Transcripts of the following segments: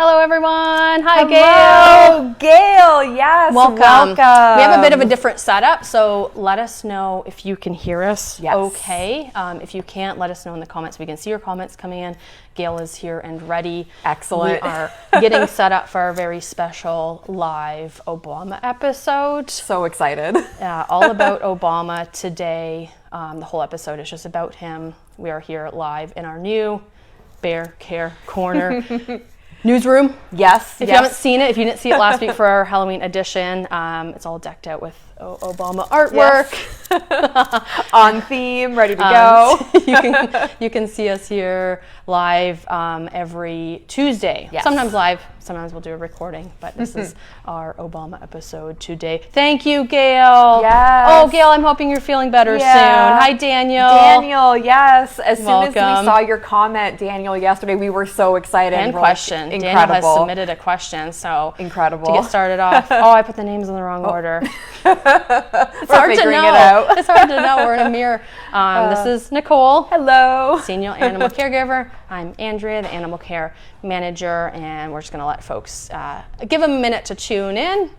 Hello, everyone. Hi, Hello, Gail. Yes, welcome. We have a bit of a different setup, so let us know if you can hear us okay. If you can't, let us know in the comments. We can see your comments coming in. Gail is here and ready. Excellent. We are getting set up for our very special live Obama episode. So excited. All about Obama today. The whole episode is just about him. We are here live in our new Bear Care Corner newsroom. Yes. If you haven't seen it, if you didn't see it last week for our Halloween edition, it's all decked out with Obama artwork. Yes. On theme, ready to go. You can see us here live every Tuesday. Yes. Sometimes live, sometimes we'll do a recording, but this is our Obama episode today. Thank you, Gail. Yes. Oh, Gail, I'm hoping you're feeling better soon. Hi, Daniel. Daniel, yes. As Welcome. soon as we saw your comment, Daniel, yesterday, we were so excited. And question. Incredible. Daniel has submitted a question, so incredible. To get started off. Oh, I put the names in the wrong order. It's hard to know. It's hard to know. We're in a mirror. This is Nicole. Hello. Senior animal caregiver. I'm Andrea, the animal care manager, and we're just going to let folks give them a minute to tune in.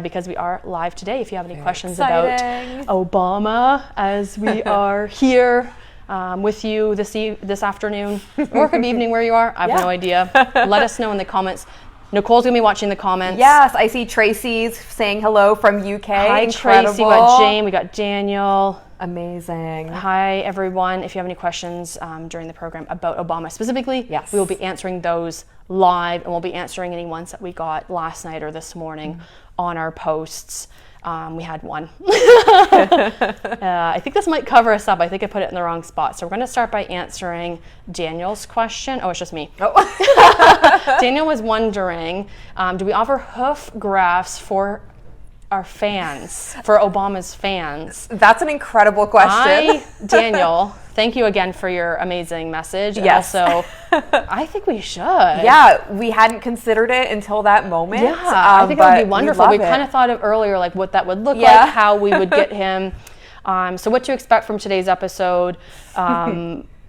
Because we are live today. If you have any questions about Obama, as we are here with you this afternoon, or it could be evening where you are. I have no idea. Let us know in the comments. Nicole's going to be watching the comments. Yes, I see Tracy's saying hello from UK. Hi, Incredible. Tracy. We got Jane. We got Daniel. Amazing. Hi, everyone. If you have any questions during the program about Obama specifically, we will be answering those live, and we'll be answering any ones that we got last night or this morning on our posts. We had one. I think this might cover us up. I think I put it in the wrong spot. So we're going to start by answering Daniel's question. Oh, it's just me. Oh. Daniel was wondering, do we offer hoof grafts for our fans, for Obama's fans? That's an incredible question. Daniel, thank you again for your amazing message. Yes. And also, I think we should. Yeah, we hadn't considered it until that moment. Yeah, I think it would be wonderful. We kind of thought of earlier, like what that would look like, how we would get him. So what to expect from today's episode.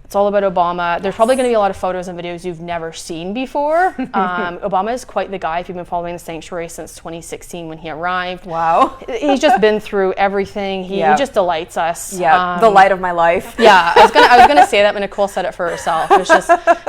It's all about Obama. There's probably going to be a lot of photos and videos you've never seen before. Obama is quite the guy. If you've been following the sanctuary since 2016 when he arrived. Wow. He's just been through everything. He just delights us. Yeah, the light of my life. Yeah, I was gonna say that, but Nicole said it for herself.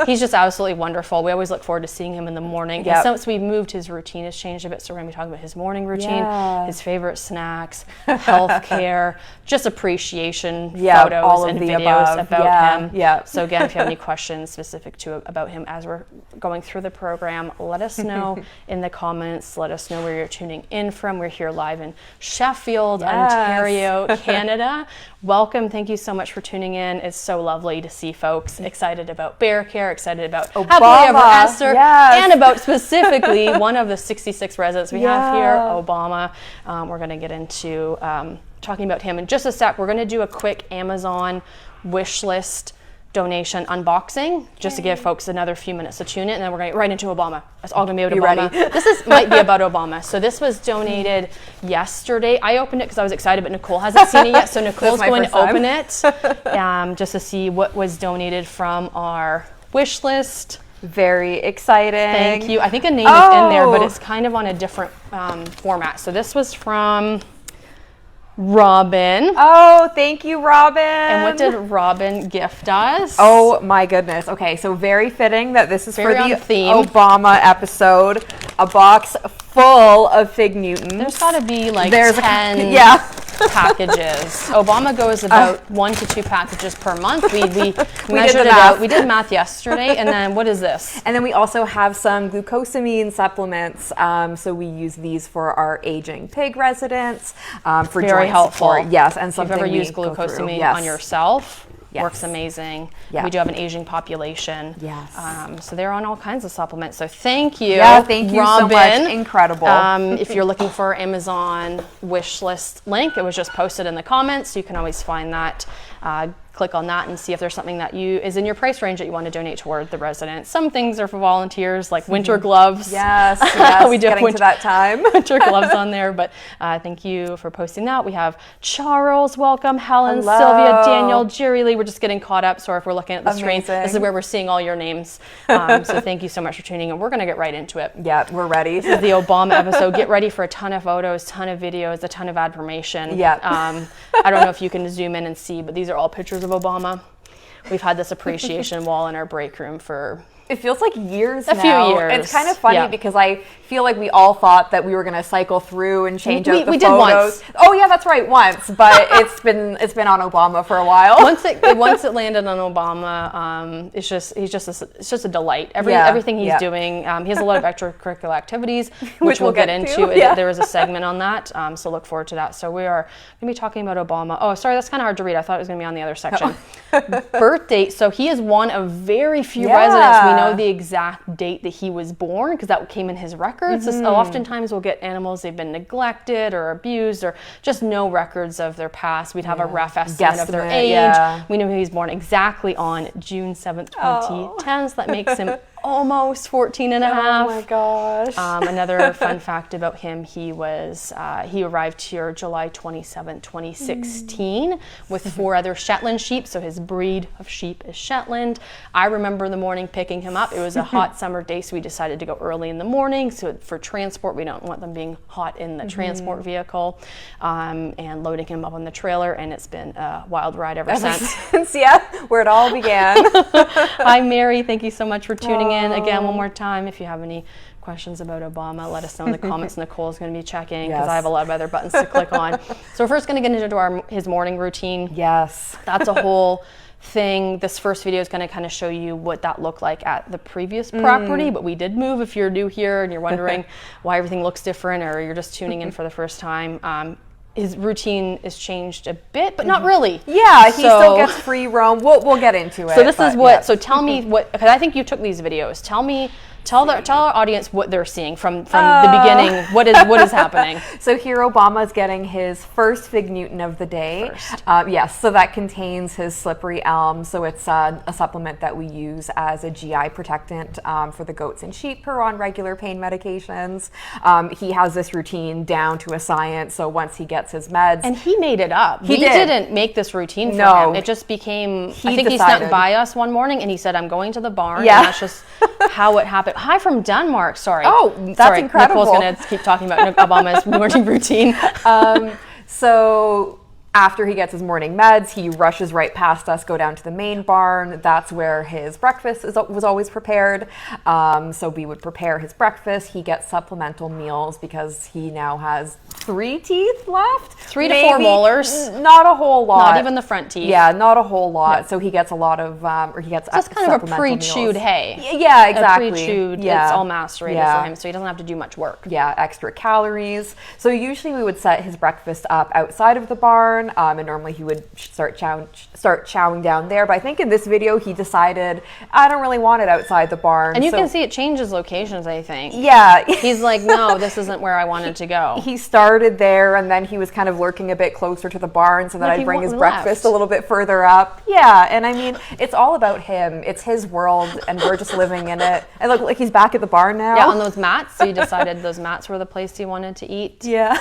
He's just absolutely wonderful. We always look forward to seeing him in the morning. Yep. Since we moved, his routine has changed a bit, so we're going to be talking about his morning routine, his favorite sncks, health care, just appreciation photos and videos about him. Yeah. So again, if you have any questions specific about him as we're going through the program, let us know in the comments. Let us know where you're tuning in from. We're here live in Sheffield, Ontario, Canada. Welcome. Thank you so much for tuning in. It's so lovely to see folks excited about Bear Care, excited about Obama. Happily Ever After, and about specifically one of the 66 residents we have here, Obama. We're going to get into talking about him in just a sec. We're going to do a quick Amazon wish list donation unboxing, just to give folks another few minutes to tune in, and then we're going to get right into Obama. It's all going to be about Obama. This might be about Obama. So this was donated yesterday. I opened it because I was excited, but Nicole hasn't seen it yet, so Nicole's going to open it just to see what was donated from our wish list. Very exciting. Thank you. I think a name is in there, but it's kind of on a different format. So this was from Robin. Oh, thank you, Robin. And what did Robin gift us? Oh my goodness. Okay, so very fitting that this is very for the theme. Obama episode. A box full of Fig Newtons. There's got to be like 10 packages. Obama goes about 1 to 2 packages per month. We measured it out. We did math yesterday. And then what is this? And then we also have some glucosamine supplements. So we use these for our aging pig residents. For very helpful. Support. Yes, and something if you've ever used glucosamine on yourself. Works amazing. We do have an aging population. Yes. So they're on all kinds of supplements. So thank you. Yeah, thank you Robin. so much. Incredible. If you're looking for Amazon wish list link, it was just posted in the comments. You can always find that. click on that and see if there's something that is in your price range that you want to donate toward the residents. Some things are for volunteers, like winter gloves. Yes, we do getting to that time. winter gloves on there, but thank you for posting that. We have Charles, welcome, Helen, Hello. Sylvia, Daniel, Jerry Lee. We're just getting caught up. Sorry if we're looking at the screen. Amazing. This is where we're seeing all your names. So thank you so much for tuning in. We're going to get right into it. Yeah, we're ready. This is the Obama episode. Get ready for a ton of photos, ton of videos, a ton of information. Yeah. I don't know if you can zoom in and see, but these are all pictures of Obama. We've had this appreciation wall in our break room for it feels like years a now. few years. It's kind of funny because I feel like we all thought that we were going to cycle through and change out the we photos. Did once. Oh yeah, that's right, once. But it's been on Obama for a while. Once it landed on Obama, it's just a delight. Everything he's doing. He has a lot of extracurricular activities, which we'll get into. Yeah. There is a segment on that, so look forward to that. So we are going to be talking about Obama. Oh, sorry, that's kind of hard to read. I thought it was going to be on the other section. Birth date. So he is one of very few residents we know the exact date that he was born, because that came in his records. Oftentimes we'll get animals, they've been neglected or abused or just no records of their past. We'd have a rough estimate of their age. Yeah. We knew he was born exactly on June 7th, 2010. So that makes him almost 14 and a half. Oh my gosh. Another fun fact about him, he arrived here July 27, 2016 with 4 other Shetland sheep. So his breed of sheep is Shetland. I remember the morning picking him up. It was a hot summer day, so we decided to go early in the morning. So for transport, we don't want them being hot in the transport vehicle, and loading him up on the trailer. And it's been a wild ride ever since. Yeah, where it all began. Hi, Mary. Thank you so much for tuning in. Again, one more time, if you have any questions about Obama, let us know in the comments. Nicole's going to be checking because I have a lot of other buttons to click on. So we're first going to get into his morning routine. Yes. That's a whole thing. This first video is going to kind of show you what that looked like at the previous property, but we did move. If you're new here and you're wondering why everything looks different, or you're just tuning in for the first time, his routine is changed a bit, but not really. Yeah, he still gets free roam. We'll get into it. So this is what. Yeah. So tell me what, because I think you took these videos. Tell our audience what they're seeing from the beginning. What is happening? So here Obama's getting his first Fig Newton of the day. Yes, so that contains his slippery elm. So it's a supplement that we use as a GI protectant for the goats and sheep who are on regular pain medications. He has this routine down to a science. So once he gets his meds, and he made it up. He didn't make this routine for him. It just became. I think he snuck by us one morning and he said, "I'm going to the barn." Yeah, and that's just how it happened. Hi from Denmark. Sorry. Oh, that's incredible. Nicole's going to keep talking about Obama's morning routine. So after he gets his morning meds, he rushes right past us, go down to the main barn. That's where his breakfast was always prepared. So we would prepare his breakfast. He gets supplemental meals because he now has 3 teeth left. 3 to 4 molars. Not a whole lot. Not even the front teeth. Yeah, not a whole lot. Yep. So he gets a lot of, or he gets just kind of a pre-chewed hay. Yeah, exactly. A pre-chewed, it's all macerated for him, so he doesn't have to do much work. Yeah, extra calories. So usually we would set his breakfast up outside of the barn, and normally he would start chowing down there. But I think in this video he decided, I don't really want it outside the barn. And you can see it changes locations, I think. Yeah. He's like, no, this isn't where I wanted to go. He started there, and then he was kind of lurking a bit closer to the barn, so that I'd bring his breakfast a little bit further up. Yeah, and I mean, it's all about him. It's his world, and we're just living in it. And look, like he's back at the barn now. Yeah, on those mats. So you decided those mats were the place he wanted to eat. Yeah.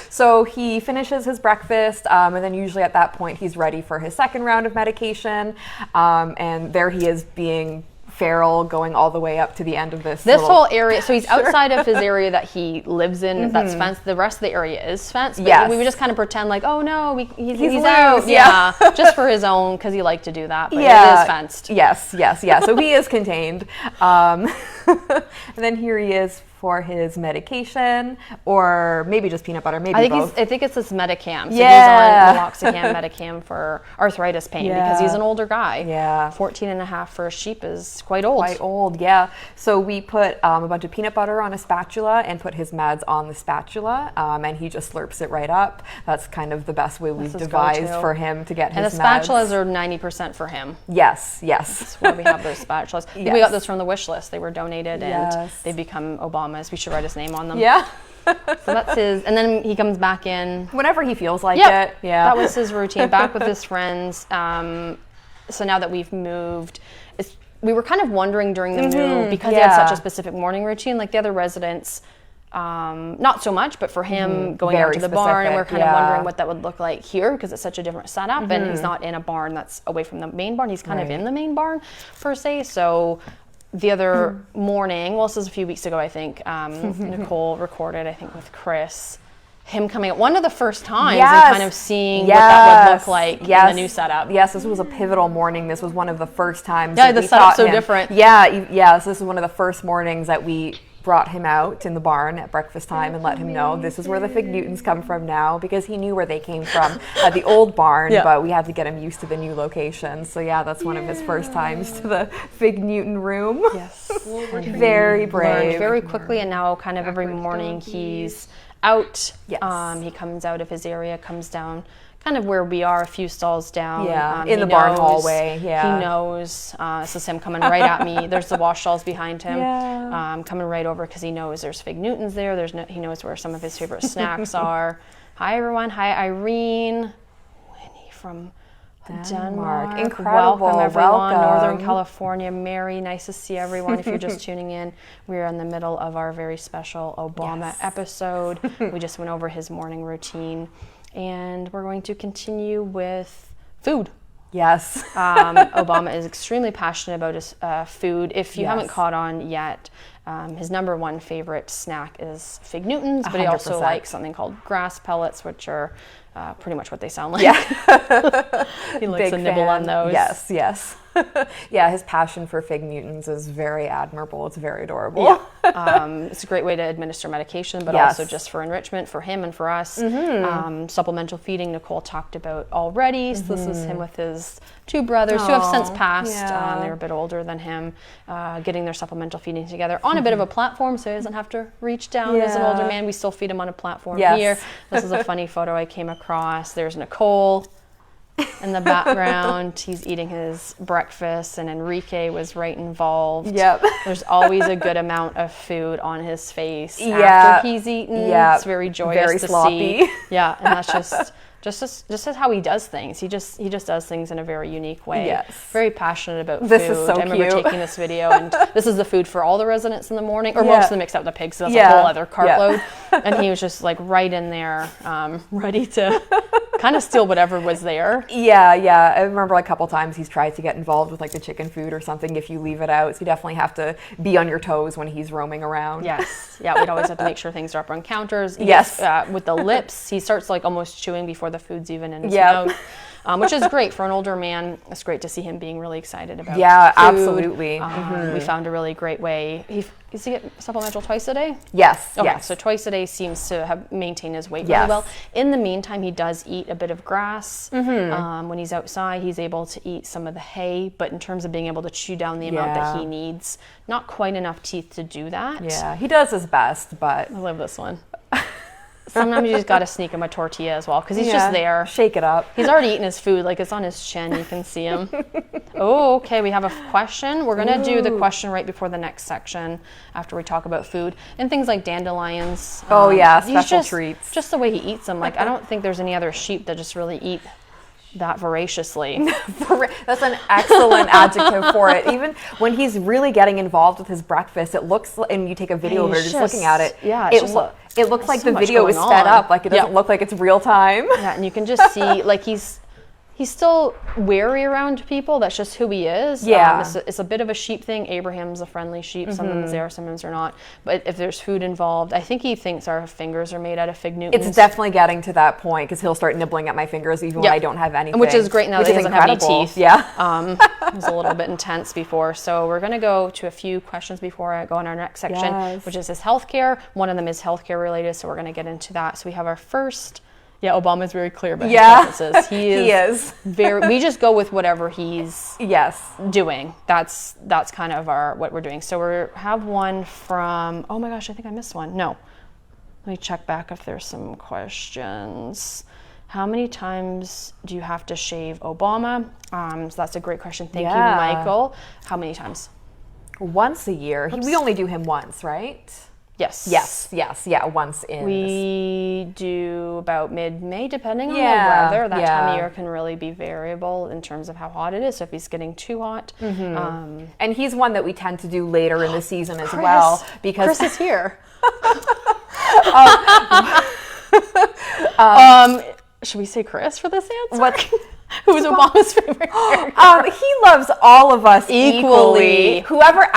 So he finishes his breakfast, and then usually at that point he's ready for his second round of medication, and there he is being feral, going all the way up to the end of this whole area. So he's outside of his area that he lives in, that's fenced. The rest of the area is fenced, but we would just kind of pretend like, oh no, he's out. Yeah. Just for his own, because he liked to do that, but it is fenced. Yes. So he is contained. And then here he is for his medication, or maybe just peanut butter, maybe both. I think it's this Medicam. So he's on meloxicam Medicam for arthritis pain because he's an older guy. Yeah. 14 and a half for a sheep is quite old. Quite old, yeah. So we put a bunch of peanut butter on a spatula and put his meds on the spatula, and he just slurps it right up. That's kind of the best way we've devised for him to get his meds. And the spatulas are 90% for him. Yes. That's why we have those spatulas. I think we got those from the wish list. They were donated and they become Obama Obama's. We should write his name on them. Yeah. So that's his, and then he comes back in whenever he feels like it. Yeah. That was his routine, back with his friends. So now that we've moved, we were kind of wondering during the move, because he had such a specific morning routine, like the other residents, not so much, but for him going out to the barn, and we're kind of wondering what that would look like here, because it's such a different setup, and he's not in a barn that's away from the main barn. He's kind of in the main barn per se. So the other morning, well, this was a few weeks ago, I think, Nicole recorded, I think with Chris, him coming out one of the first times and kind of seeing what that would look like in the new setup. Yes, this was a pivotal morning. This was one of the first times. Yeah, the setup's so different. Yeah, so this was one of the first mornings that we brought him out in the barn at breakfast time and let him know this is where the Fig Newtons come from now, because he knew where they came from at the old barn, but we had to get him used to the new location. So yeah, that's one of his first times to the Fig Newton room. Yes. Very brave. Learned very quickly, and now kind of every morning he's out. Yes. He comes out of his area, comes down kind of where we are, a few stalls down. In the barn hallway. Yeah. He knows. This is him coming right at me. There's the wash stalls behind him. Coming right over because he knows there's Fig Newtons there. He knows where some of his favorite snacks are. Hi, everyone. Hi, Irene. Winnie from Denmark. Incredible. Welcome, everyone. Northern California. Mary, nice to see everyone. If you're just tuning in, we're in the middle of our very special Obama episode. We just went over his morning routine, and we're going to continue with food. Yes. Obama is extremely passionate about his food. If you haven't caught on yet, his number one favorite snack is Fig Newtons, but 100%. He also likes something called grass pellets, which are pretty much what they sound like. Yeah. He likes to nibble on those. Yes. Yeah, his passion for Fig Newtons is very admirable. It's very adorable. Yeah. It's a great way to administer medication, but also just for enrichment for him and for us. Supplemental feeding, Nicole talked about already. So this is him with his two brothers who have since passed. They were a bit older than him, getting their supplemental feeding together on a bit of a platform, so he doesn't have to reach down as an older man. We still feed him on a platform here. This is a funny photo I came across. There's Nicole in the background. He's eating his breakfast, and Enrique was right involved. There's always a good amount of food on his face after he's eaten. It's very joyous to see. Yeah, and that's just how he does things. He just does things in a very unique way. Very passionate about this food. Is so I remember cute. taking this video, and this is the food for all the residents in the morning, or most of them except the pigs, so that's a whole other cartload. And he was just like right in there, ready to kind of steal whatever was there. Yeah. I remember a couple times he's tried to get involved with like the chicken food or something if you leave it out. So you definitely have to be on your toes when he's roaming around. Yes. Yeah, we'd always have to make sure things are up on counters. With the lips, he starts like almost chewing before the food's even in his mouth. Which is great for an older man. It's great to see him being really excited about food. Absolutely. We found a really great way. Does he get supplemental twice a day? Yes. Okay, so twice a day seems to have maintained his weight really well. In the meantime, he does eat a bit of grass. When he's outside, he's able to eat some of the hay, but in terms of being able to chew down the amount that he needs, not quite enough teeth to do that. Yeah, he does his best, but... I love this one. Sometimes you just got to sneak him a tortilla as well, because he's just there. Shake it up. He's already eaten his food, like it's on his chin. You can see him. Oh, okay. We have a question. We're going to do the question right before the next section after we talk about food and things like dandelions. Special treats. Just the way he eats them. Like, I don't think there's any other sheep that just really eat that voraciously. That's an excellent adjective for it. Even when he's really getting involved with his breakfast, it looks, and you take a video of it, just looking at it, it looks like the video is sped up. Like it doesn't look like it's real time. Yeah, and you can just see like he's still wary around people. That's just who he is. It's a bit of a sheep thing. Abraham's a friendly sheep. Sometimes they are, sometimes they're not. But if there's food involved, I think he thinks our fingers are made out of Fig Newtons. It's definitely getting to that point, because he'll start nibbling at my fingers even when I don't have anything. Which is great now that he doesn't have any teeth. Yeah. It was a little bit intense before. So we're going to go to a few questions before I go on our next section, which is his healthcare. One of them is healthcare related, so we're going to get into that. So we have our first... Yeah, Obama's very clear about his preferences. He is very. We just go with whatever he's doing. That's kind of what we're doing. So we have one from. Oh my gosh, I think I missed one. No, let me check back if there's some questions. How many times do you have to shave Obama? So that's a great question. Thank you, Michael. How many times? Once a year. We only do him once, right? Yes. Yeah, once in. We do about mid-May, depending on the weather. That time of year can really be variable in terms of how hot it is. So if he's getting too hot. And he's one that we tend to do later in the season as well. Because Chris is here. Should we say Chris for this answer? Who's Obama's favorite character? He loves all of us equally. Whoever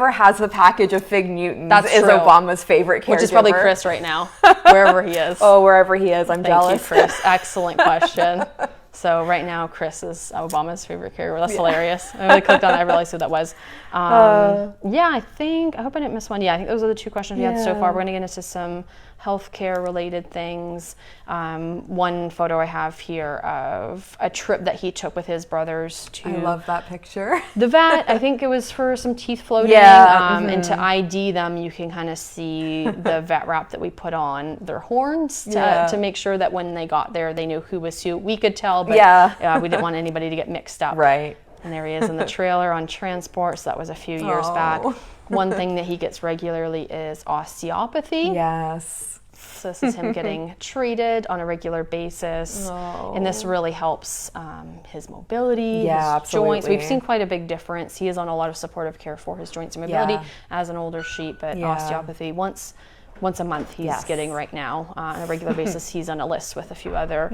has the package of Fig Newtons is true. Obama's favorite character. Which is probably Chris right now, wherever he is. Oh, wherever he is. I'm jealous. Thank you, Chris. Excellent question. So right now, Chris is Obama's favorite character. That's hilarious. I really clicked on it. I realized who that was. I hope I didn't miss one. Yeah, I think those are the two questions we had so far. We're going to get into some healthcare related things. One photo I have here of a trip that he took with his brothers to. I love that picture. The vet, I think it was for some teeth floating. And to ID them, you can kind of see the vet wrap that we put on their horns to make sure that when they got there, they knew who was who. We could tell, but we didn't want anybody to get mixed up. Right. And there he is in the trailer on transport. So that was a few years back. One thing that he gets regularly is osteopathy. Yes. So this is him getting treated on a regular basis. And this really helps his mobility, his joints. We've seen quite a big difference. He is on a lot of supportive care for his joints and mobility as an older sheep, but osteopathy once a month he's getting right now on a regular basis. He's on a list with a few other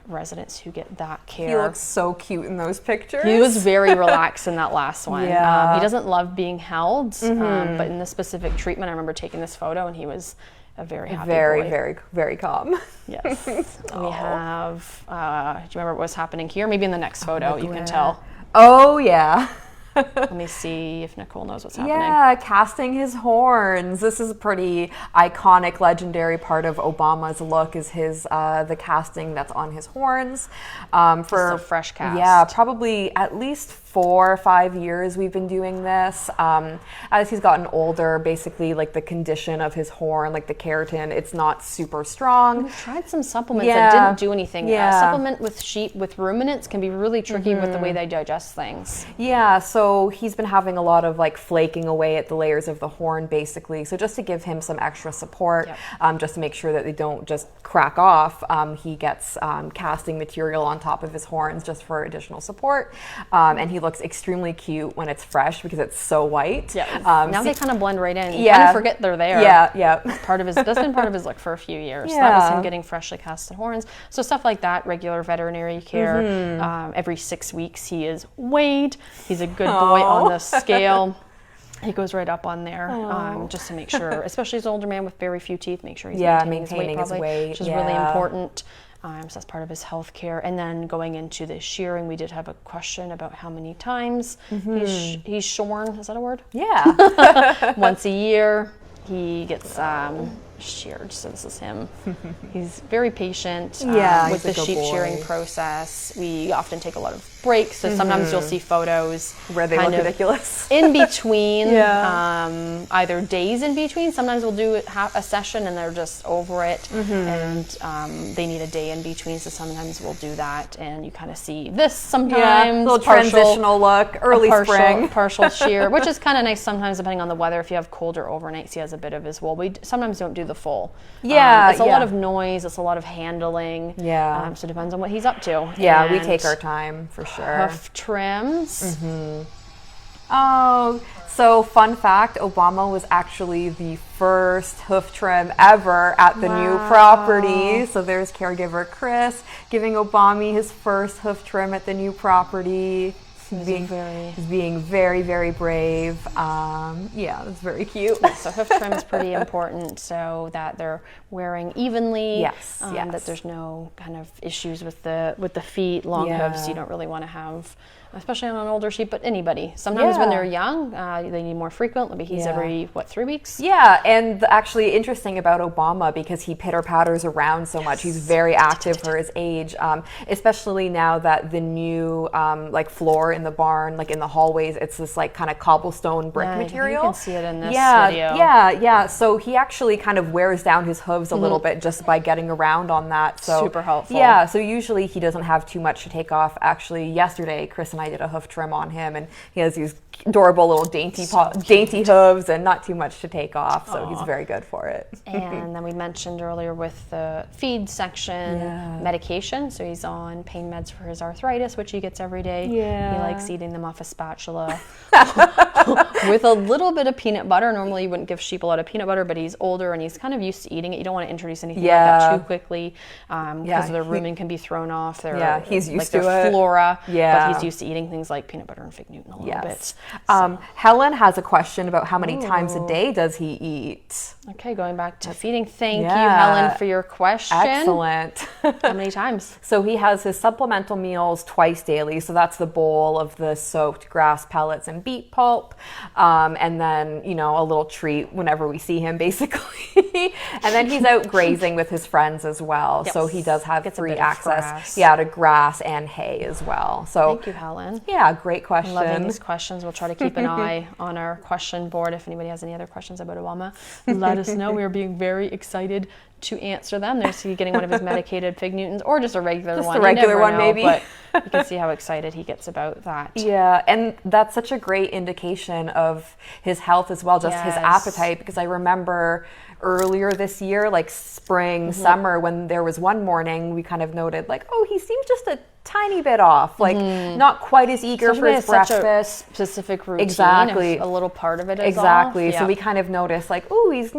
residents who get that care. He looks so cute in those pictures. He was very relaxed in that last one. He doesn't love being held, but in this specific treatment, I remember taking this photo and he was a very happy boy. Very, very calm. Yes. We have, do you remember what was happening here? Maybe in the next photo you can tell. Oh, yeah. Let me see if Nicole knows what's happening. Yeah, casting his horns. This is a pretty iconic, legendary part of Obama's look is his the casting that's on his horns. For a fresh cast. Yeah, probably at least 4 or 5 years we've been doing this. As he's gotten older, basically like the condition of his horn, like the keratin, it's not super strong. We've tried some supplements that didn't do anything. Supplement with sheep, with ruminants can be really tricky with the way they digest things. Yeah, so he's been having a lot of like flaking away at the layers of the horn basically. So just to give him some extra support, just to make sure that they don't just crack off, he gets casting material on top of his horns just for additional support. And he looks extremely cute when it's fresh because it's so white. Now they kind of blend right in. You kind of forget they're there. That's been part of his look for a few years. So that was him getting freshly casted horns. So stuff like that, regular veterinary care. Every 6 weeks he is weighed. He's a good boy on the scale. He goes right up on there just to make sure, especially as an older man with very few teeth, make sure he's maintaining his weight, which is really important. So that's part of his health care. And then going into the shearing, we did have a question about how many times he's shorn. Is that a word? Yeah. Once a year, he gets sheared. So this is him. He's very patient with the sheep shearing process. We often take a lot of breaks, so sometimes you'll see photos where they look ridiculous in between, either days in between. Sometimes we'll do a session and they're just over it, and they need a day in between. So sometimes we'll do that, and you kind of see this sometimes. Little transitional look, early spring, partial shear, which is kind of nice sometimes depending on the weather. If you have colder overnights, he has a bit of his wool. We sometimes don't do the full. It's a lot of noise. It's a lot of handling. So it depends on what he's up to. Yeah, we take our time for sure. Hoof trims. Oh, so fun fact, Obama was actually the first hoof trim ever at the new property. So there's caregiver Chris giving Obama his first hoof trim at the new property. He's being very, very brave. It's very cute. So hoof trim is pretty important so that they're wearing evenly. That there's no kind of issues with the feet, long hooves. You don't really want to have, especially on an older sheep, but anybody. Sometimes when they're young, they need more frequent. Maybe he's every, 3 weeks? Yeah, and actually interesting about Obama, because he pitter-patters around so much. He's very active for his age, especially now that the new floor in the barn, like in the hallways, it's this like kind of cobblestone brick material. You can see it in this video. So he actually kind of wears down his hooves a little bit just by getting around on that. So super helpful. Yeah, so usually he doesn't have too much to take off. Actually, yesterday, Chris and I did a hoof trim on him, and he has these adorable little dainty hooves and not too much to take off, so he's very good for it. And then we mentioned earlier with the feed section, medication. So he's on pain meds for his arthritis, which he gets every day. He likes eating them off a spatula with a little bit of peanut butter. Normally you wouldn't give sheep a lot of peanut butter, but he's older and he's kind of used to eating it. You don't want to introduce anything like that too quickly because their rumen can be thrown off. He's used to their flora, but he's used to eating things like peanut butter and fig Newton a little bit. So. Helen has a question about how many times a day does he eat? Okay, going back to feeding. Thank you, Helen, for your question. Excellent. How many times? So he has his supplemental meals twice daily. So that's the bowl of the soaked grass pellets and beet pulp. And then, a little treat whenever we see him, basically. And then he's out grazing with his friends as well. Yes. So he does have free access to grass and hay as well. So thank you, Helen. Yeah, great question. Loving these questions. We'll try to keep an eye on our question board. If anybody has any other questions about Obaaama, let us know. We are being very excited to answer them. There's he getting one of his medicated fig Newtons or just a regular one. Just a regular one, maybe. But you can see how excited he gets about that. Yeah, and that's such a great indication of his health as well, just his appetite, because I remember earlier this year, like spring, summer, when there was one morning we kind of noted like, oh, he seemed just a tiny bit off, like not quite as eager for his breakfast. Such a specific routine. Exactly. A little part of it is exactly. off. So we kind of noticed like, oh, he's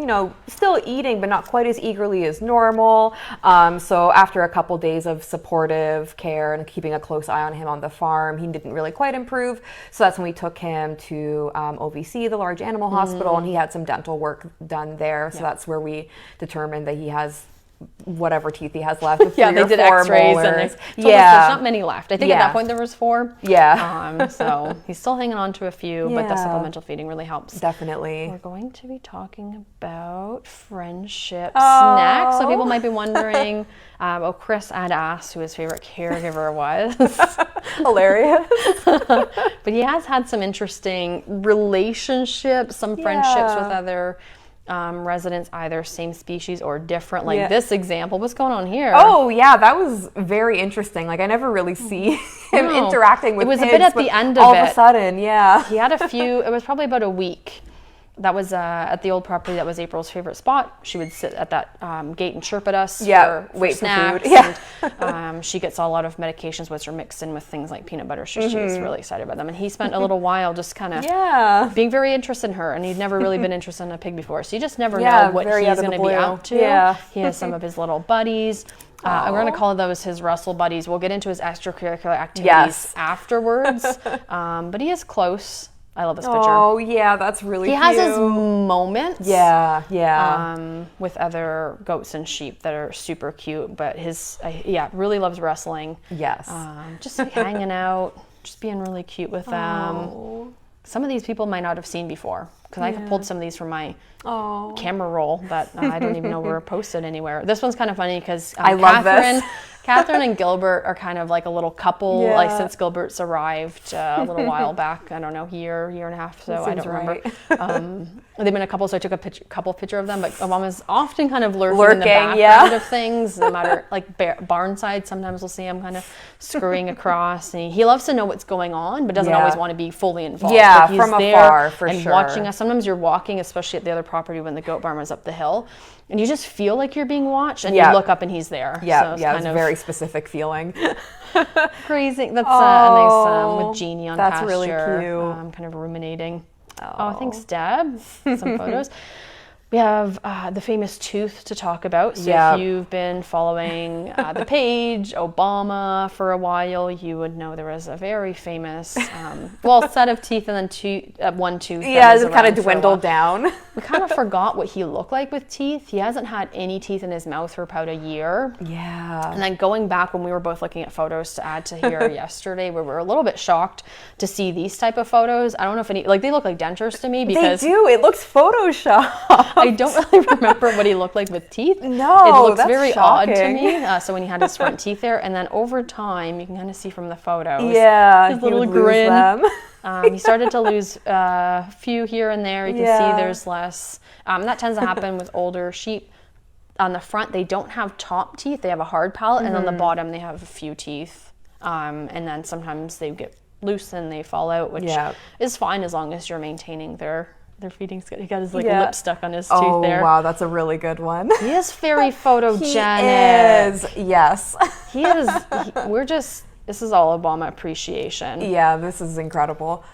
still eating, but not quite as eagerly as normal. So after a couple days of supportive care and keeping a close eye on him on the farm, he didn't really quite improve. So that's when we took him to OVC, the large animal hospital, and he had some dental work done there. So that's where we determined that he has whatever teeth he has left. They did x-rays and they told us there's not many left. I think at that point there was 4. So he's still hanging on to a few, but the supplemental feeding really helps. Definitely. We're going to be talking about friendship snacks. So people might be wondering, Chris had asked who his favorite caregiver was. Hilarious. But he has had some interesting relationships, some friendships with other residents, either same species or different, like this example. What's going on here? Oh yeah, that was very interesting. Like I never really see him interacting with pigs. It was a bit at the end of all of a sudden, he had a few. It was probably about a week. That was at the old property. That was April's favorite spot. She would sit at that gate and chirp at us wait snacks. For food. And she gets a lot of medications, which are mixed in with things like peanut butter. She's really excited about them. And he spent a little while just kind of being very interested in her. And he'd never really been interested in a pig before. So you just never know what he's going to be up to. He has some of his little buddies. We're going to call those his Russell buddies. We'll get into his extracurricular activities afterwards. But he is close. I love this picture. Oh, yeah, that's really cute. He has his moments. Yeah. With other goats and sheep that are super cute, but really loves wrestling. Yes. Just hanging out, just being really cute with them. Some of these people might not have seen before, because I pulled some of these from my camera roll that I don't even know were posted anywhere. This one's kind of funny because I love this. Catherine and Gilbert are kind of like a little couple, like since Gilbert's arrived a little while back. I don't know, year and a half, so I don't remember. They've been a couple, so I took a couple picture of them, but Obama's often kind of lurking in the background of things, no matter, like barnside, sometimes we'll see him kind of scurrying across, and he loves to know what's going on, but doesn't always want to be fully involved. Yeah, he's from there afar, for and sure. watching us. Sometimes you're walking, especially at the other property when the goat barn was up the hill, and you just feel like you're being watched, and you look up and he's there. Yeah, so it's a very specific feeling. Crazy. That's a nice with Jeannie on that's pasture. Really cute. Kind of ruminating. Thanks, Deb. Some photos. We have the famous tooth to talk about. So if you've been following the page, Obaaama, for a while, you would know there was a very famous, set of teeth and then one tooth. Yeah, it kind of dwindled down. We kind of forgot what he looked like with teeth. He hasn't had any teeth in his mouth for about a year. Yeah. And then going back when we were both looking at photos to add to here yesterday, where we were a little bit shocked to see these type of photos. I don't know if they look like dentures to me because they do. It looks Photoshopped. I don't really remember what he looked like with teeth. No, it looks that's very shocking. odd to me. So when he had his front teeth there, and then over time, you can kind of see from the photos. Yeah, his little grin. He started to lose a few here and there. You can see there's less. That tends to happen with older sheep. On the front, they don't have top teeth; they have a hard palate, and on the bottom, they have a few teeth. And then sometimes they get loosen, they fall out, which is fine as long as you're maintaining their feeding schedule. He got his like lip stuck on his tooth there. Oh wow, that's a really good one. He is very photogenic. He is, yes. He is. This is all Obama appreciation. Yeah, this is incredible.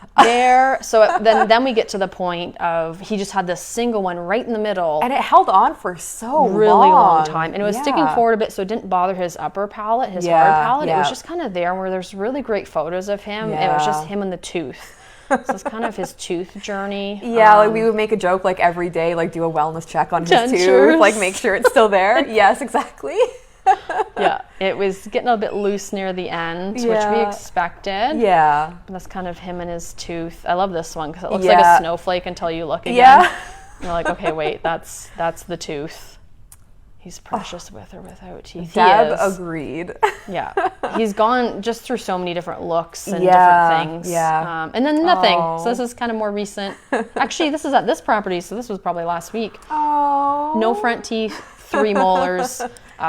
So then we get to the point of he just had this single one right in the middle. And it held on for so really long time. And it was sticking forward a bit, so it didn't bother his upper palate, his hard palate. It was just kind of there, where there's really great photos of him. It was just him and the tooth. So it's kind of his tooth journey. Yeah, like we would make a joke like every day, like do a wellness check on his tooth, like make sure it's still there. Yes, exactly. Yeah, it was getting a bit loose near the end, which we expected. Yeah. And that's kind of him and his tooth. I love this one because it looks like a snowflake until you look again. Yeah. You're like, okay, wait, that's the tooth. He's precious with or without teeth. Deb agreed. Yeah. He's gone just through so many different looks and different things. Yeah. And then nothing. So this is kind of more recent. Actually, this is at this property, so this was probably last week. Oh. No front teeth, 3 molars.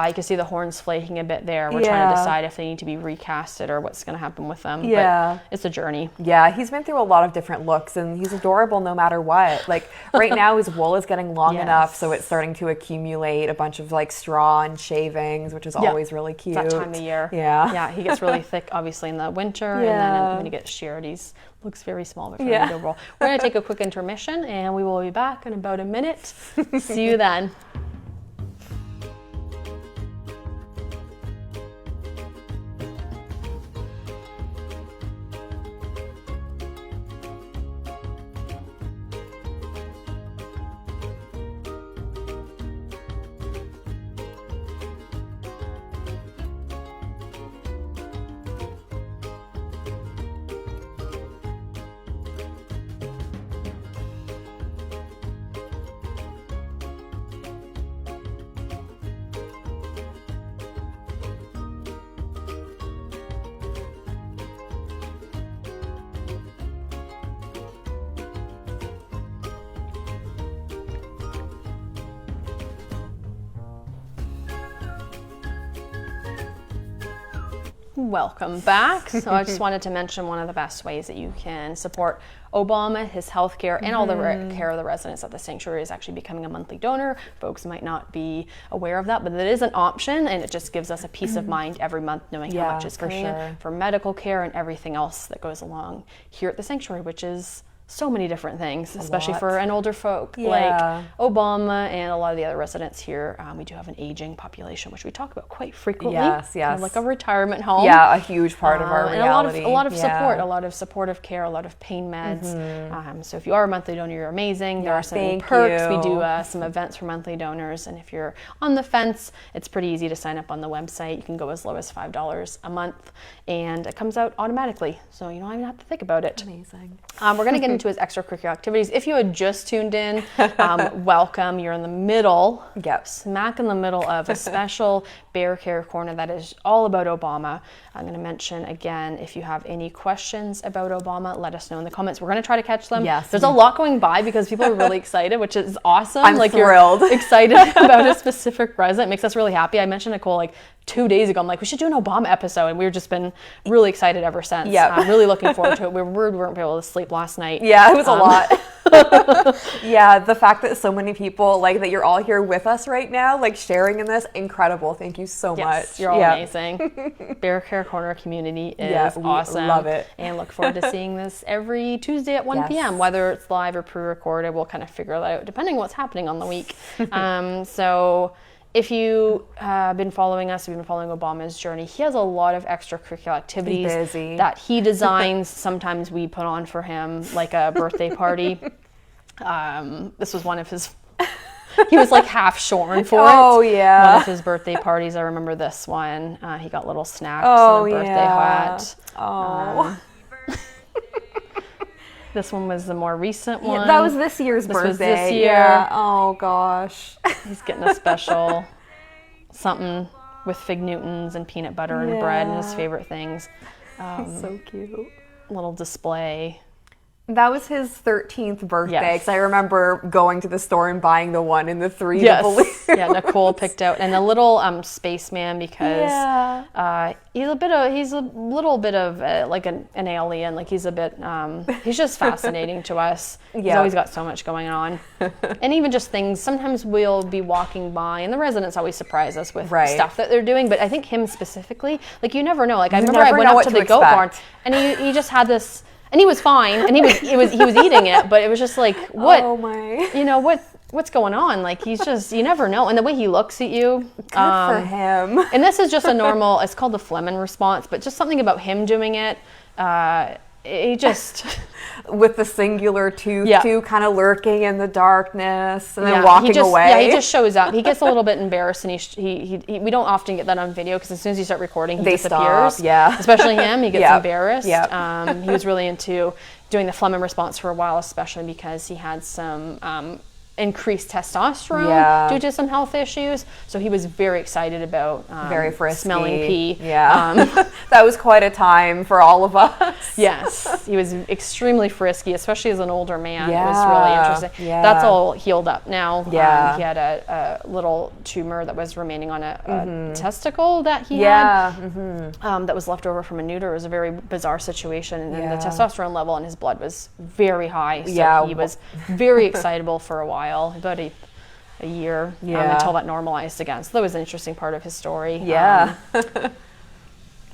You can see the horns flaking a bit there. We're trying to decide if they need to be recasted or what's going to happen with them. Yeah. But it's a journey. Yeah, he's been through a lot of different looks, and he's adorable no matter what. Like right now his wool is getting long enough, so it's starting to accumulate a bunch of like straw and shavings, which is always really cute. That time of year. Yeah. Yeah, he gets really thick obviously in the winter, and then when he gets sheared, he's looks very small but very adorable. We're going to take a quick intermission, and we will be back in about a minute. See you then. Welcome back. So I just wanted to mention one of the best ways that you can support Obaaama, his healthcare, and all the care of the residents at the sanctuary is actually becoming a monthly donor. Folks might not be aware of that, but it is an option, and it just gives us a peace of mind every month knowing how much is coming in for medical care and everything else that goes along here at the sanctuary, which is so many different things, especially for an older folk like Obaaama and a lot of the other residents here. We do have an aging population, which we talk about quite frequently. Yes. Kind of like a retirement home. Yeah, a huge part of our reality. And a lot of support, a lot of supportive care, a lot of pain meds. So if you are a monthly donor, you're amazing. There are some perks. We do some events for monthly donors, and if you're on the fence, it's pretty easy to sign up on the website. You can go as low as $5 a month, and it comes out automatically, so you don't even have to think about it. Amazing. We're going to get into his extracurricular activities. If you had just tuned in, welcome. You're in the middle, smack in the middle of a special Bear Care Corner that is all about Obaaama. I'm going to mention again, if you have any questions about Obaaama, let us know in the comments. We're going to try to catch them. Yes. There's a lot going by because people are really excited, which is awesome. I'm thrilled. You're excited about a specific resident. It makes us really happy. I mentioned Nicole like 2 days ago. I'm like, we should do an Obaaama episode, and we've just been really excited ever since. I'm really looking forward to it. We weren't able to sleep last night. Yeah, it was a lot. Yeah, the fact that so many people, like that you're all here with us right now, like sharing in this, incredible. Thank you so much. You're all amazing. Bear Care Corner community is awesome. Love it. And look forward to seeing this every Tuesday at 1 p.m. Whether it's live or pre-recorded, we'll kind of figure that out depending on what's happening on the week. So if you have been following us, you've been following Obama's journey, he has a lot of extracurricular activities that he designs. Sometimes we put on for him, like a birthday party. This was one of his, he was like half shorn for it. Oh, yeah. One of his birthday parties. I remember this one. He got little snacks and a birthday hat. Oh. This one was the more recent one. Yeah, that was this year's birthday. Was this year. Yeah. Oh, gosh. He's getting a special something with Fig Newtons and peanut butter and bread and his favorite things. So cute. Little display. That was his 13th birthday, Yes. because I remember going to the store and buying the 1 and the 3. Yes. Yeah, Nicole picked out, and a little spaceman, because he's a little bit of like an alien. Like he's a bit, he's just fascinating to us. He's always got so much going on. And even just things, sometimes we'll be walking by, and the residents always surprise us with stuff that they're doing, but I think him specifically, like you never know. Like I remember I went up to the goat barn, and he just had this, and he was fine, and he was eating it, but it was just like, what? Oh my. You know, what's going on? Like he's just, you never know. And the way he looks at you. Good for him. And this is just a normal, it's called the Fleming response, but just something about him doing it, he just... With the singular tooth too, kind of lurking in the darkness and then walking away. Yeah, he just shows up. He gets a little bit embarrassed, and he we don't often get that on video, because as soon as you start recording, he disappears. Stop, Especially him, he gets embarrassed. He was really into doing the Fleming response for a while, especially because he had some increased testosterone due to some health issues. So he was very excited about very frisky. Smelling pee. That was quite a time for all of us. Yes, he was extremely frisky, especially as an older man. It was really interesting. That's all healed up now. He had a little tumor that was remaining on a testicle that he had that was left over from a neuter. It was a very bizarre situation, and the testosterone level in his blood was very high. So he was very excitable for a while. About a year until that normalized again. So that was an interesting part of his story.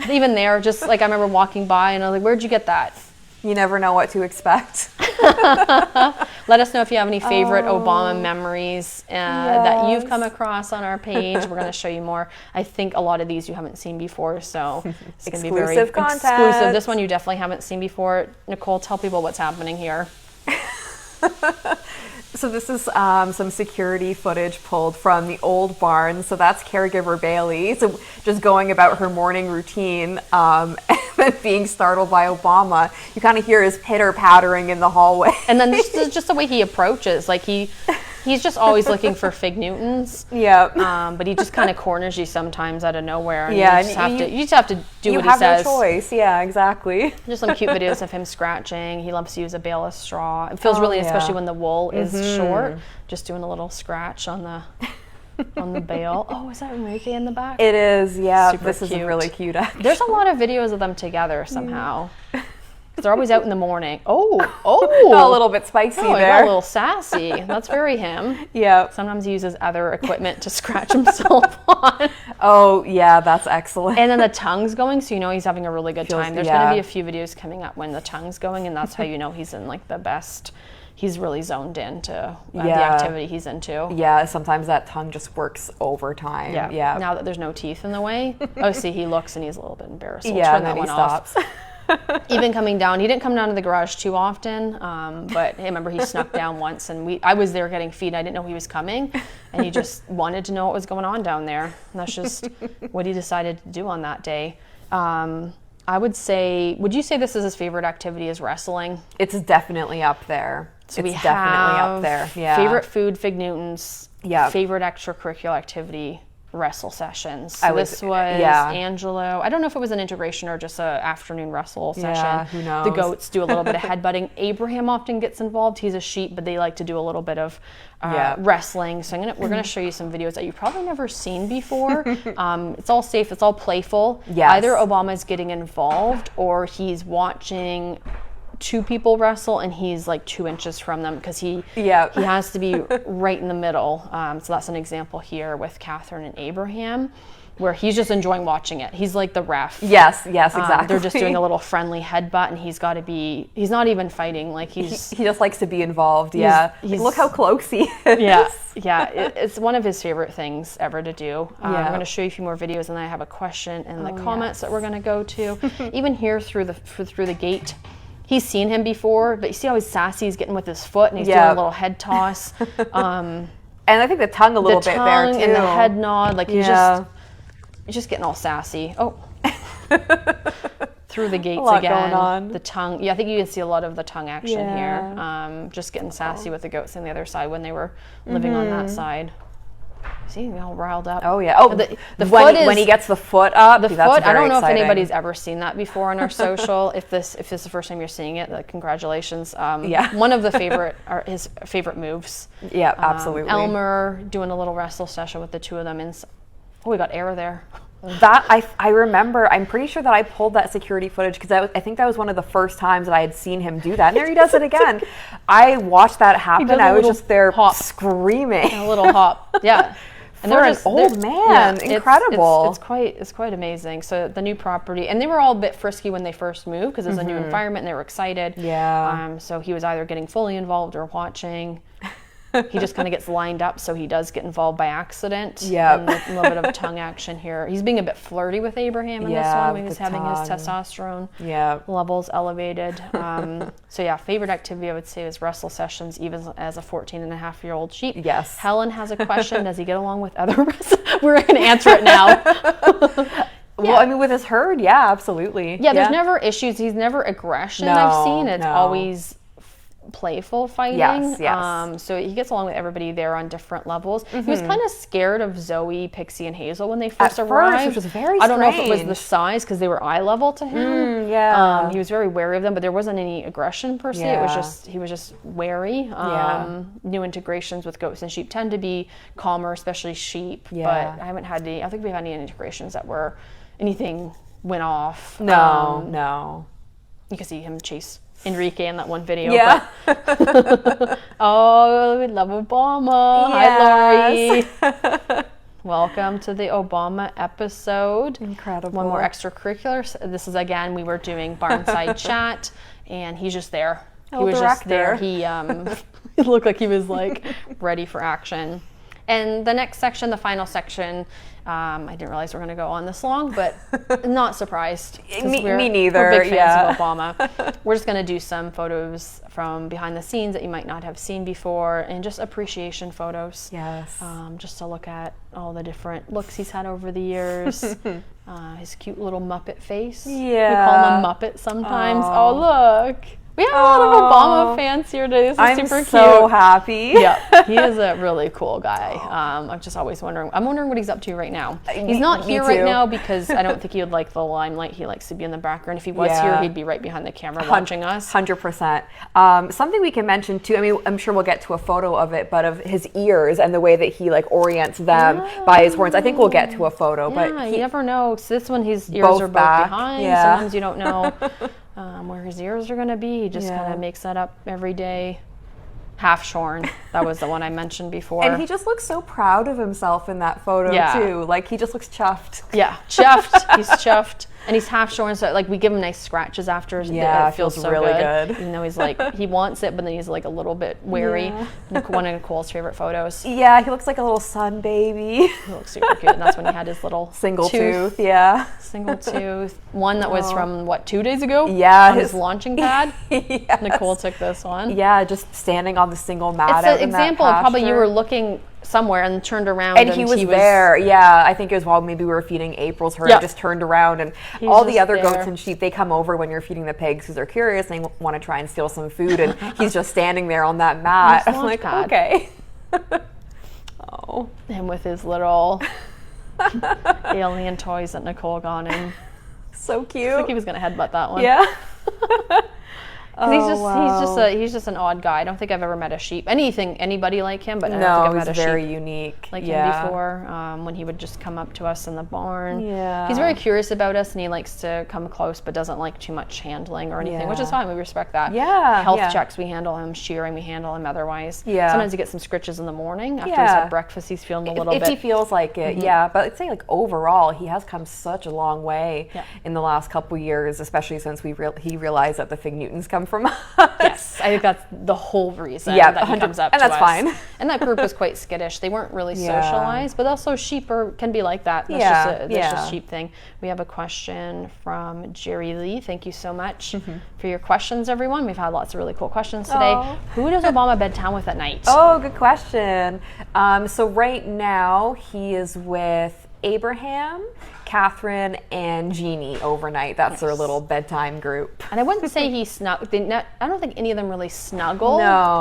Even there, just like I remember walking by and I was like, where'd you get that? You never know what to expect. Let us know if you have any favorite Obama memories that you've come across on our page. We're going to show you more. I think a lot of these you haven't seen before, so it's going to be very exclusive. This one you definitely haven't seen before. Nicole, tell people what's happening here. So this is some security footage pulled from the old barn. So that's caregiver Bailey. So just going about her morning routine and then being startled by Obama. You kind of hear his pitter pattering in the hallway. And then just the way he approaches, like he's just always looking for Fig Newtons. But he just kind of corners you sometimes out of nowhere. And you just have to do what he says. You have no choice. Yeah, exactly. Just some cute videos of him scratching. He loves to use a bale of straw. It feels really, especially when the wool is short, just doing a little scratch on the bale. Oh, is that Enrique in the back? It is, yeah. Super this cute. is really cute, actually. There's a lot of videos of them together somehow. They're always out in the morning. Oh. Got a little bit spicy there. Got a little sassy. That's very him. Yeah. Sometimes he uses other equipment to scratch himself on. Oh, yeah, that's excellent. And then the tongue's going, so you know he's having a really good time. There's going to be a few videos coming up when the tongue's going, and that's how you know he's in like the best. He's really zoned into the activity he's into. Yeah, sometimes that tongue just works overtime. Yeah. Now that there's no teeth in the way. Oh, see, he looks and he's a little bit embarrassed. We'll turn that then one he stops. Even coming down, he didn't come down to the garage too often, but I remember he snuck down once, and I was there getting feed. I didn't know he was coming, and he just wanted to know what was going on down there. And that's just what he decided to do on that day. I would say, would you say this is his favorite activity is wrestling? It's definitely up there. So it's definitely up there. Yeah. Favorite food, Fig Newtons. Yeah. Favorite extracurricular activity, wrestle sessions. So this was Angelo. I don't know if it was an integration or just an afternoon wrestle session. Who knows? The goats do a little bit of headbutting. Abraham often gets involved. He's a sheep, but they like to do a little bit of wrestling. So we're gonna show you some videos that you've probably never seen before. It's all safe. It's all playful. Yes. Either Obama's getting involved or he's watching two people wrestle and he's like 2 inches from them because he has to be right in the middle. So that's an example here with Catherine and Abraham where he's just enjoying watching it. He's like the ref. Yes, exactly. They're just doing a little friendly headbutt and he's not even fighting. Like he just likes to be involved. Look how close he is. It's one of his favorite things ever to do. I'm going to show you a few more videos and then I have a question in the comments that we're going to go to. Even here through the gate. He's seen him before, but you see how he's sassy. He's getting with his foot, and he's doing a little head toss. And I think the tongue a little bit there too. And the head nod, like he's just getting all sassy. Oh, through the gates again. Going on. The tongue. Yeah, I think you can see a lot of the tongue action here. Just getting sassy with the goats on the other side when they were living on that side. See, all riled up. Oh yeah. Oh, the foot is, when he gets the foot up. The that's foot. I don't know exciting. if anybody's ever seen that before on our social. If this is the first time you're seeing it, congratulations. One of his favorite moves. Yeah, absolutely. Elmer doing a little wrestle session with the two of them. Oh, we got air there. That I remember. I'm pretty sure that I pulled that security footage because I think that was one of the first times that I had seen him do that. And there he does it again. I watched that happen. I was just there screaming. A little hop. Yeah. And they're an old man. Incredible. It's quite amazing. So the new property, and they were all a bit frisky when they first moved because it's a new environment and they were excited. Yeah. So he was either getting fully involved or watching. He just kind of gets lined up, so he does get involved by accident. Yeah. And a little bit of tongue action here. He's being a bit flirty with Abraham in this one when he's having his testosterone levels elevated. So yeah, favorite activity I would say is wrestle sessions, even as a 14-and-a-half-year-old sheep. Yes. Helen has a question. Does he get along with other wrestlers? We're going to answer it now. Well, I mean, with his herd, yeah, absolutely. Yeah, there's never issues. He's never aggression I've seen. It's always playful fighting. Yes. So he gets along with everybody there on different levels. He was kind of scared of Zoe, Pixie, and Hazel when they first arrived. Which was very strange. I don't know if it was the size because they were eye level to him. He was very wary of them, but there wasn't any aggression per se. It was just he was just wary. New integrations with goats and sheep tend to be calmer, especially sheep. But I haven't had any. I don't think we've had any integrations that were anything went off. No. You can see him chase Enrique in that one video. Yeah. Oh, we love Obama. Yes. Hi, Lori. Welcome to the Obama episode. Incredible. One more extracurricular. This is, again, we were doing Barnside Chat, and he's just there. He was just there. He looked like he was like ready for action. And the next section, the final section, I didn't realize we were going to go on this long, but not surprised. Me neither. We're big fans of Obama. We're just going to do some photos from behind the scenes that you might not have seen before, and just appreciation photos. Yes. Just to look at all the different looks he's had over the years. His cute little Muppet face. Yeah. We call him a Muppet sometimes. Oh, look. We have a lot of Obama fans here today. This is super cute. I'm so happy. Yeah, he is a really cool guy. I'm just always wondering. I'm wondering what he's up to right now. He's not here right now because I don't think he would like the limelight. He likes to be in the background. If he was here, he'd be right behind the camera watching us. 100%. Something we can mention too. I mean, I'm sure we'll get to a photo of it, but of his ears and the way that he like orients them by his horns. I think we'll get to a photo. But you never know. So this one, his ears are both behind. Sometimes you don't know. Where his ears are going to be. He just kind of makes that up every day. Half shorn. That was the one I mentioned before. And he just looks so proud of himself in that photo too. Like he just looks chuffed. Yeah, chuffed. He's chuffed. And he's half shorn, so like we give him nice scratches after. Yeah, it feels so really good. Even though he's like, he wants it, but then he's like a little bit wary. Yeah. One of Nicole's favorite photos. Yeah, he looks like a little sun baby. He looks super cute, and that's when he had his little single tooth. Yeah. Single tooth. One that was from, 2 days ago? Yeah. On his launching pad? Yes. Nicole took this one. Yeah, just standing on the single mat. It's an example of probably you were looking somewhere and turned around and he was there. Yeah, I think it was while maybe we were feeding April's herd. Just turned around, and all the other goats and sheep, they come over when you're feeding the pigs because they're curious and they want to try and steal some food, and he's just standing there on that mat. I'm like, okay. And with his little alien toys that Nicole got in. So cute. I think he was going to headbutt that one. Yeah. He's just an odd guy. I don't think I've ever met a sheep. Anybody like him, but I don't think I've met a sheep. Very unique. Like him before, when he would just come up to us in the barn. Yeah. He's very curious about us, and he likes to come close, but doesn't like too much handling or anything, which is fine. We respect that. Yeah. Health checks, we handle him. Shearing, we handle him otherwise. Yeah. Sometimes he gets some scritches in the morning after he's had breakfast. He's feeling a little bit. If he feels like it, But I'd say like overall, he has come such a long way in the last couple years, especially since he realized that the Fig Newtons come from us. Yes, I think that's the whole reason that he comes up to us. And that's fine. And that group was quite skittish. They weren't really socialized, but also sheep can be like that. That's just a sheep thing. We have a question from Jerry Lee. Thank you so much for your questions, everyone. We've had lots of really cool questions today. Who does Obama bed down with at night? Oh, good question. So right now he is with Abraham, Catherine, and Jeannie overnight. That's their little bedtime group. And I wouldn't say he I don't think any of them really snuggle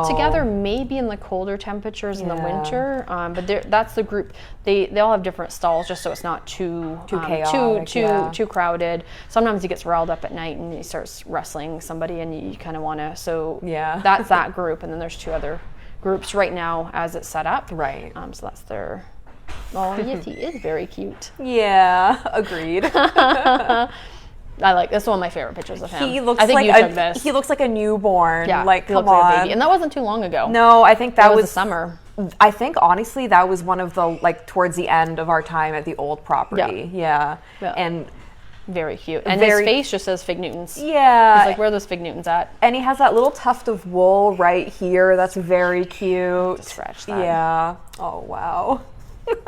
together, maybe in the colder temperatures in the winter. But that's the group. They all have different stalls just so it's not too chaotic, too crowded. Sometimes he gets riled up at night and he starts wrestling somebody and you kind of want to, that's that group. And then there's 2 other groups right now as it's set up. Right. So that's their... Oh, yes, he is very cute. Yeah, agreed. I like this is one of my favorite pictures of him. He looks I think like you took this. He looks like a newborn. Yeah, like he come looks like a on. baby. And that wasn't too long ago. No, I think that was the summer. I think honestly that was one of the towards the end of our time at the old property. Yeah. And very cute. And his face just says Fig Newtons. Yeah. He's like, where are those Fig Newtons at? And he has that little tuft of wool right here. That's very cute. Just scratch that. Yeah. Oh wow.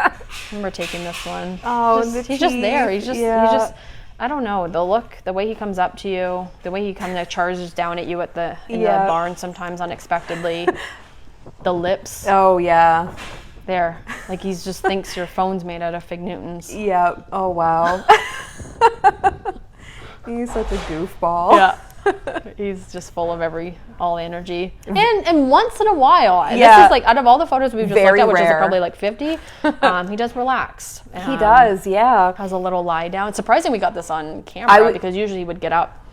I remember taking this one. Oh, he's just there. He's just I don't know, the look, the way he comes up to you, the way he kind of charges down at you in the barn sometimes unexpectedly. The lips. Oh yeah. There. Like he just thinks your phone's made out of Fig Newtons. Yeah. Oh wow. He's such a goofball. Yeah. He's just full of all energy. And once in a while, this is like out of all the photos we've just looked at, which is probably like 50, he does relax. He does, yeah. Has a little lie down. It's surprising we got this on camera because usually he would get up.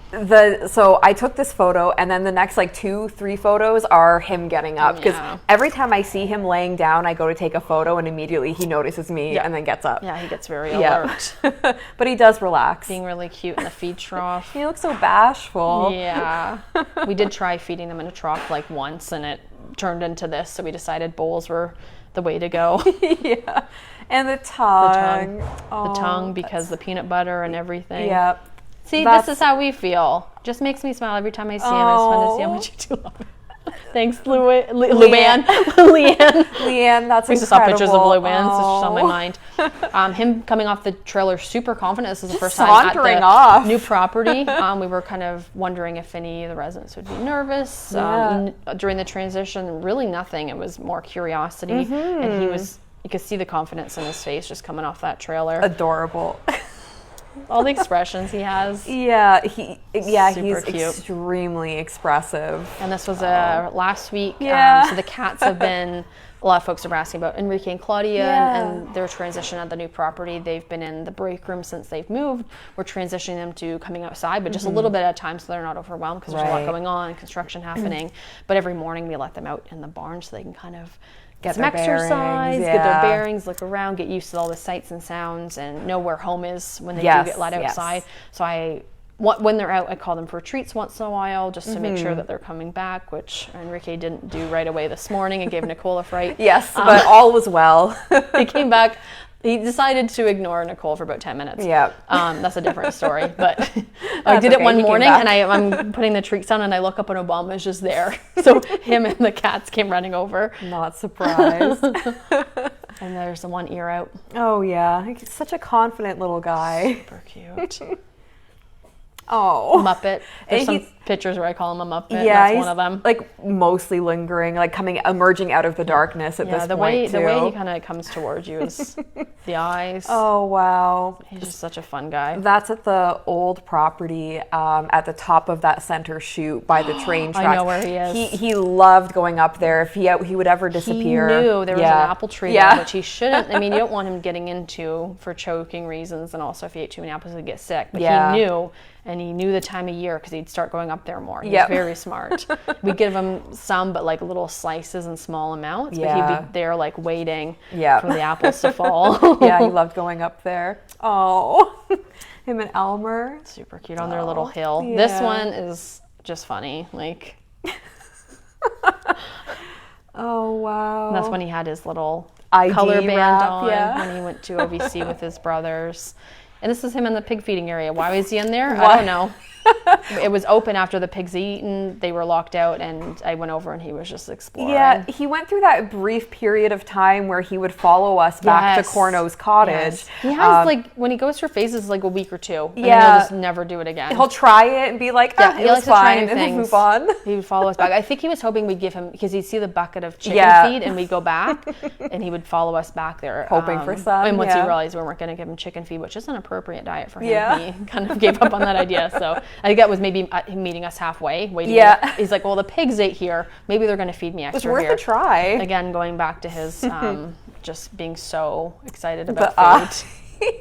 So I took this photo and then the next 2-3 photos are him getting up because every time I see him laying down I go to take a photo and immediately he notices me and then gets up. Yeah, he gets very alert. But he does relax. Being really cute in the feed trough. He looks so bashful. Yeah. We did try feeding them in a trough once and it turned into this, so we decided bowls were the way to go. Yeah. And the tongue. The tongue because the peanut butter and everything. Yep. See, this is how we feel. Just makes me smile every time I see him. It's fun to see how much you do love him. Thanks, Luann. Leanne, that's incredible. We just saw pictures of Luann, so it's just on my mind. Him coming off the trailer super confident. This is the first time at the new property. We were kind of wondering if any of the residents would be nervous during the transition. Really nothing. It was more curiosity. And you could see the confidence in his face just coming off that trailer. Adorable. All the expressions he has. Yeah, he's cute. Extremely expressive. And this was last week. So the cats have been, a lot of folks are asking about Enrique and Claudia and their transition at the new property. They've been in the break room since they've moved. We're transitioning them to coming outside, but just a little bit at a time so they're not overwhelmed because there's a lot going on, construction happening. But every morning we let them out in the barn so they can kind of get some exercise, get their bearings, look around, get used to all the sights and sounds, and know where home is when they do get let outside. So when they're out, I call them for treats once in a while just to make sure that they're coming back, which Enrique didn't do right away this morning and gave Nicole a fright. Yes, but all was well. He came back. He decided to ignore Nicole for about 10 minutes. Yeah. That's a different story. But I did it one morning, and I'm putting the treats down, and I look up, and Obama's just there. So him and the cats came running over. Not surprised. And there's the one ear out. Oh, yeah. He's such a confident little guy. Super cute. Oh. Muppet. There's some pictures where I call him a Muppet. Yeah, that's one of them. Mostly lingering, emerging out of the darkness at this point, the way he kind of comes towards you is the eyes. Oh, wow. He's just such a fun guy. That's at the old property at the top of that center chute by the train tracks. I know where he is. He loved going up there. If he would ever disappear. He knew there was an apple tree there, which he shouldn't. I mean, you don't want him getting into for choking reasons, and also if he ate too many apples, he'd get sick. But he knew. And he knew the time of year because he'd start going up there more. He's very smart. We'd give him some, but little slices in small amounts. But he'd be there waiting for the apples to fall. Yeah, he loved going up there. Oh, him and Elmer. Super cute on their little hill. Yeah. This one is just funny. Oh, wow. And that's when he had his little ID color band wrap, on when he went to OVC with his brothers. And this is him in the pig feeding area. Why was he in there? I don't know. It was open after the pigs eaten. They were locked out, and I went over and he was just exploring. Yeah, he went through that brief period of time where he would follow us back to Corno's cottage. Yes. He has like, when he goes for phases, like a week or two, and then he'll just never do it again. He'll try it and be like, it was fine, and then move on. He would follow us back. I think he was hoping we'd give him, because he'd see the bucket of chicken feed and we'd go back, and he would follow us back there. Hoping for some. And once he realized we weren't going to give him chicken feed, which is an appropriate diet for him, he kind of gave up on that idea. So I think that was maybe him meeting us halfway. He's like, well, the pigs ate here. Maybe they're going to feed me extra here. It's worth a try. Again, going back to his just being so excited about food.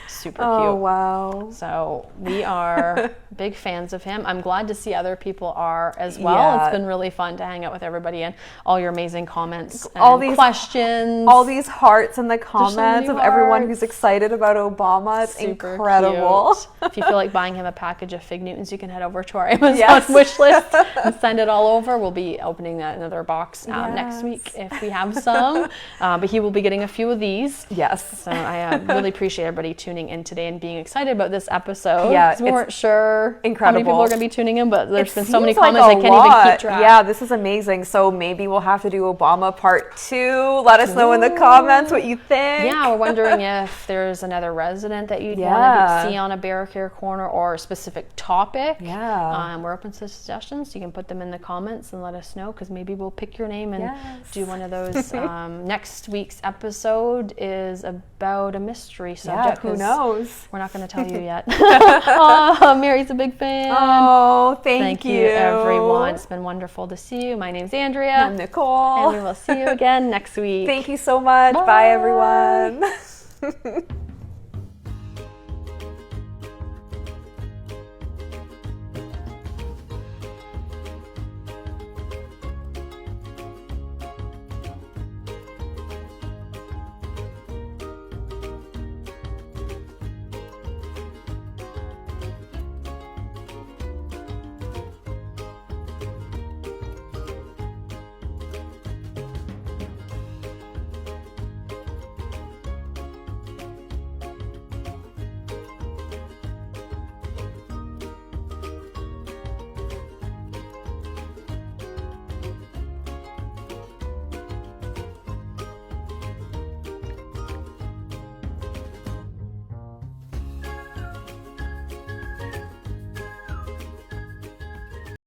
Super cute. Oh, wow. So we are big fans of him. I'm glad to see other people are as well. Yeah. It's been really fun to hang out with everybody and all your amazing comments and all these questions. All these hearts in the comments of everyone hearts. who's excited about Obama. It's Super incredible. Cute. If you feel like buying him a package of fig Newtons, you can head over to our Amazon wish list and send it all over. We'll be opening that another box next week if we have some. But he will be getting a few of these. Yes. So I really appreciate everybody tuning in today and being excited about this episode. Yeah, we weren't sure how many people are going to be tuning in, but there's been so many comments I can't even keep track. Yeah, this is amazing. So maybe we'll have to do Obama part 2. Let us know in the comments what you think. Yeah, we're wondering if there's another resident that you'd want to see on a Bear Care Corner or a specific topic. Yeah. We're open to suggestions. You can put them in the comments and let us know, because maybe we'll pick your name and do one of those. Next week's episode is about a mystery subject. Who knows? We're not going to tell you yet. Oh, Mary's a big fan. Oh, thank you. Everyone. It's been wonderful to see you. My name's Andrea. I'm Nicole. And we will see you again next week. Thank you so much. Bye everyone.